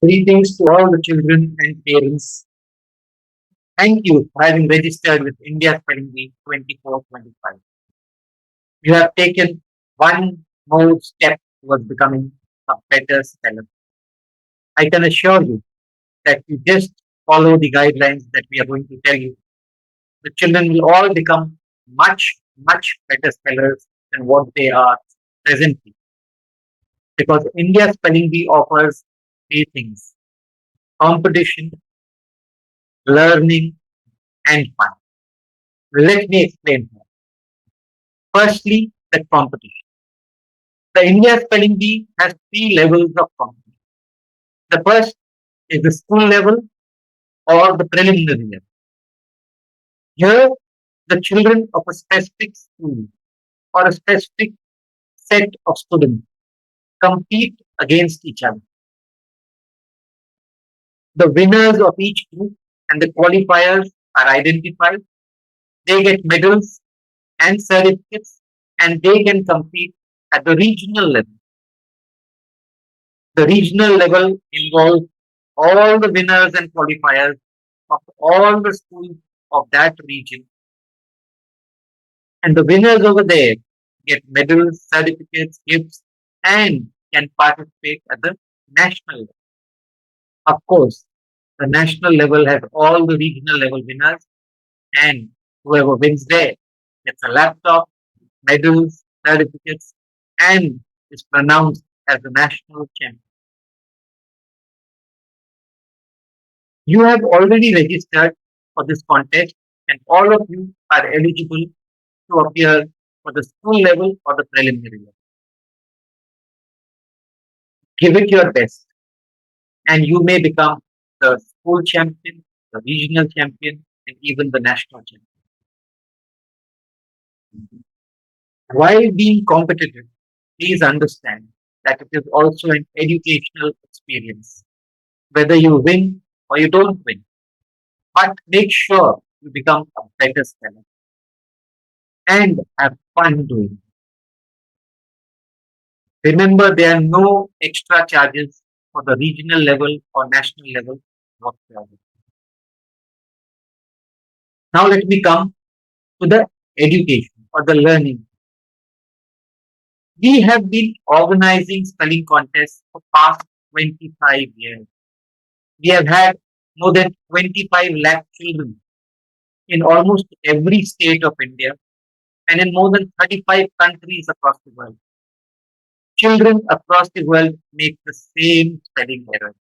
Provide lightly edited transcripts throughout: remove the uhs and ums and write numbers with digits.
Greetings to all the children and parents. Thank you for having registered with India Spelling Bee 24-25. You have taken one more step towards becoming a better speller. I can assure you that you just follow the guidelines that we are going to tell you. The children will all become much better spellers than what they are presently. Because India Spelling Bee offers three things: competition, learning, and fun. Let me explain more. Firstly, the competition. The India Spelling Bee has three levels of competition. The first is the school level or the preliminary level. Here, the children of a specific school or a specific set of students compete against each other. The winners of each group and the qualifiers are identified. They get medals and certificates and they can compete at the regional level. The regional level involves all the winners and qualifiers of all the schools of that region. And the winners over there get medals, certificates, gifts, and can participate at the national level. Of course, the national level has all the regional level winners, and whoever wins there gets a laptop, medals, certificates, and is pronounced as the national champion. You have already registered for this contest, and all of you are eligible to appear for the school level or the preliminary level. Give it your best, and you may become the school champion, the regional champion, and even the national champion. While being competitive, please understand that it is also an educational experience, whether you win or you don't win. But make sure you become a better speller and have fun doing it. Remember, there are no extra charges for the regional level or national level whatsoever. Now, let me come to the education or the learning. We have been organizing spelling contests for past 25 years. We have had more than 25 lakh children in almost every state of India and in more than 35 countries across the world. Children across the world make the same spelling error.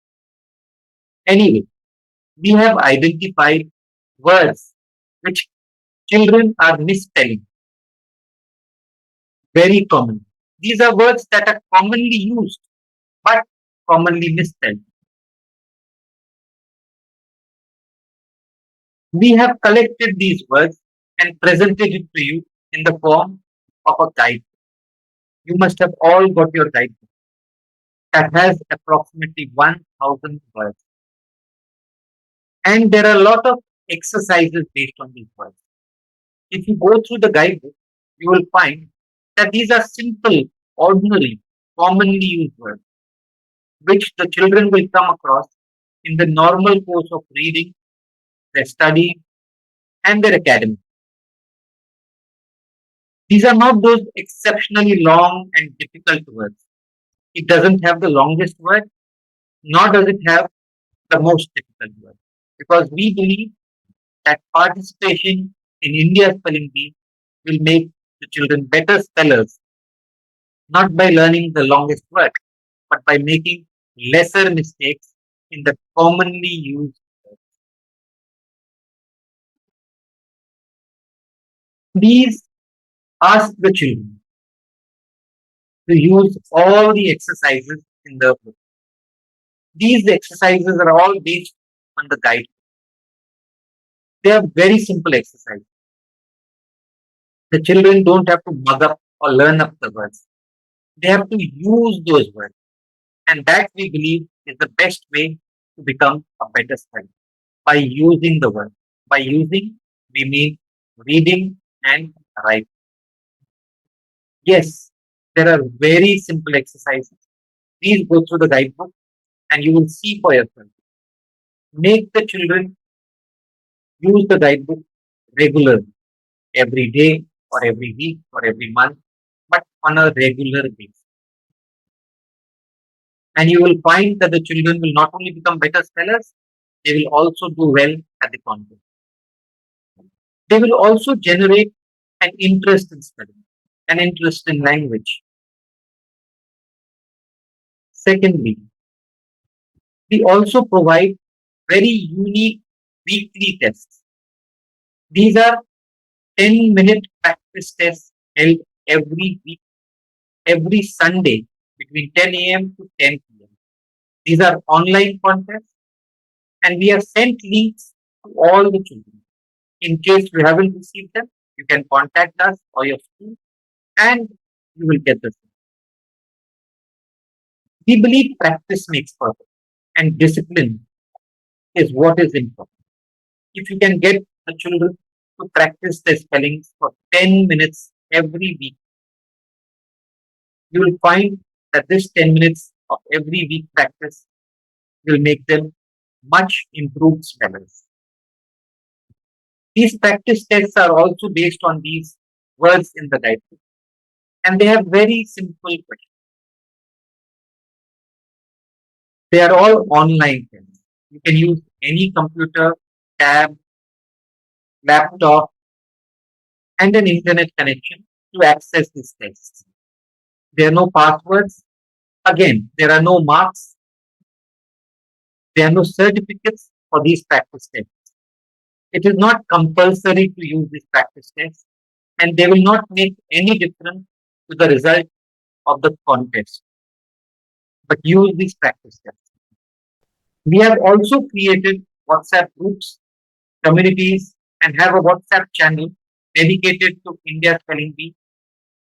Anyway, we have identified words which children are misspelling very common. These are words that are commonly used but commonly misspelled. We have collected these words and presented it to you in the form of a guide. You must have all got your guidebook that has approximately 1000 words. And there are a lot of exercises based on these words. If you go through the guidebook, you will find that these are simple, ordinary, commonly used words, which the children will come across in the normal course of reading, their study, and their academy. These are not those exceptionally long and difficult words. It doesn't have the longest word, nor does it have the most difficult word. Because we believe that participation in India Spelling Bee will make the children better spellers, not by learning the longest word, but by making lesser mistakes in the commonly used words. Please ask the children to use all the exercises in the book. These exercises are all based on the guide. They are very simple exercises. The children don't have to mug up or learn up the words. They have to use those words. And that we believe is the best way to become a better speller by using the word. By using, we mean reading and writing. Yes, there are very simple exercises. Please go through the guidebook and you will see for yourself. Make the children use the guidebook regularly, every day or every week or every month, but on a regular basis. And you will find that the children will not only become better spellers, they will also do well at the content. They will also generate an interest in spelling, an interest in language. Secondly, we also provide very unique weekly tests. These are 10-minute practice tests held every week, every Sunday between 10 a.m. to 10 p.m. These are online contests, and we have sent links to all the children. In case you haven't received them, you can contact us or your school and you will get the same. We believe practice makes perfect and discipline is what is important. If you can get the children to practice their spellings for 10 minutes every week, you will find that this 10 minutes of every week practice will make them much improved spellers. These practice tests are also based on these words in the guidebook, and they have very simple questions. They are all online tests. You can use any computer, tab, laptop, and an internet connection to access these tests. There are no passwords. Again, there are no marks. There are no certificates for these practice tests. It is not compulsory to use these practice tests, and they will not make any difference to the result of the contest. But use these practice tests. We have also created WhatsApp groups, communities, and have a WhatsApp channel dedicated to India Spelling Bee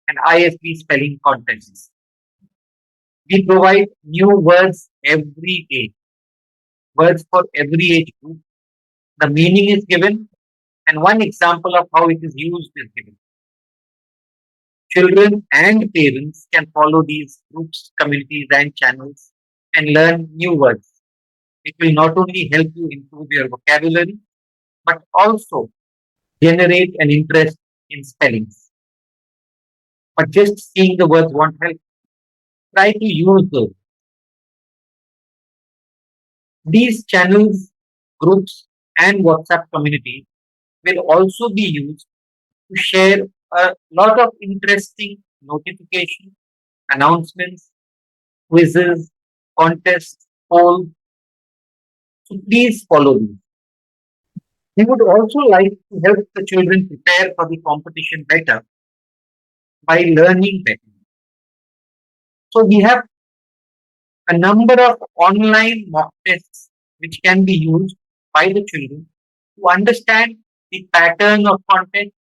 and ISB spelling contests. We provide new words every day, words for every age group. The meaning is given, and one example of how it is used is given. Children and parents can follow these groups, communities, and channels and learn new words. It will not only help you improve your vocabulary, but also generate an interest in spellings. But just seeing the words won't help. Try to use those. These channels, groups, and WhatsApp communities will also be used to share a lot of interesting notifications, announcements, quizzes, contests, polls. So please follow these. We would also like to help the children prepare for the competition better by learning better. So we have a number of online mock tests which can be used by the children to understand the pattern of content,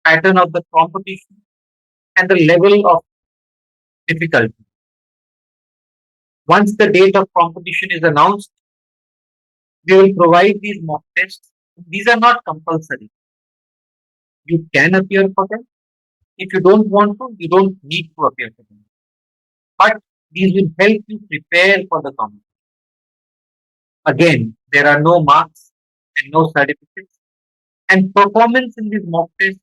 pattern of the competition, and the level of difficulty. Once the date of competition is announced, we will provide these mock tests. These are not compulsory. You can appear for them. If you don't want to, you don't need to appear for them. But these will help you prepare for the competition. Again, there are no marks and no certificates. And performance in these mock tests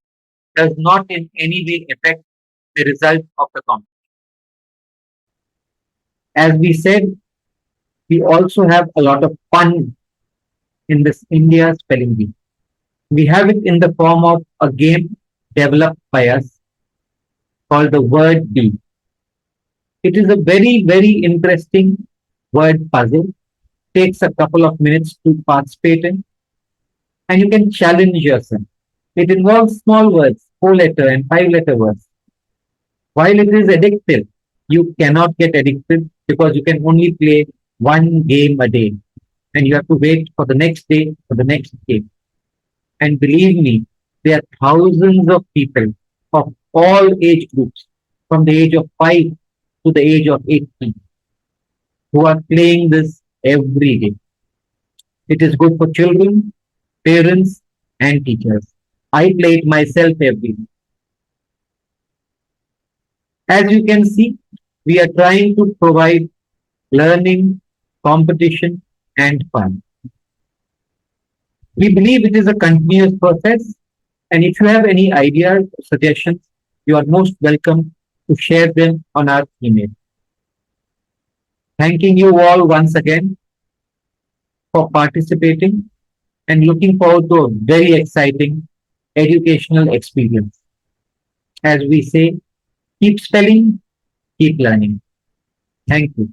does not in any way affect the result of the competition. As we said, we also have a lot of fun in this India Spelling Bee. We have it in the form of a game developed by us called the Word Bee. It is a very, very interesting word puzzle. Takes a couple of minutes to participate in, and you can challenge yourself. It involves small words, 4-letter and 5-letter words. While it is addictive, you cannot get addicted because you can only play one game a day, and you have to wait for the next day for the next game. And believe me, there are thousands of people of all age groups, from the age of 5 to the age of 18, who are playing this every day. It is good for children, parents, and teachers. I play it myself every day. As you can see, we are trying to provide learning, competition, and fun. We believe it is a continuous process, and if you have any ideas or suggestions, you are most welcome to share them on our email. Thanking you all once again for participating and looking forward to a very exciting educational experience. As we say, keep spelling, keep learning. Thank you.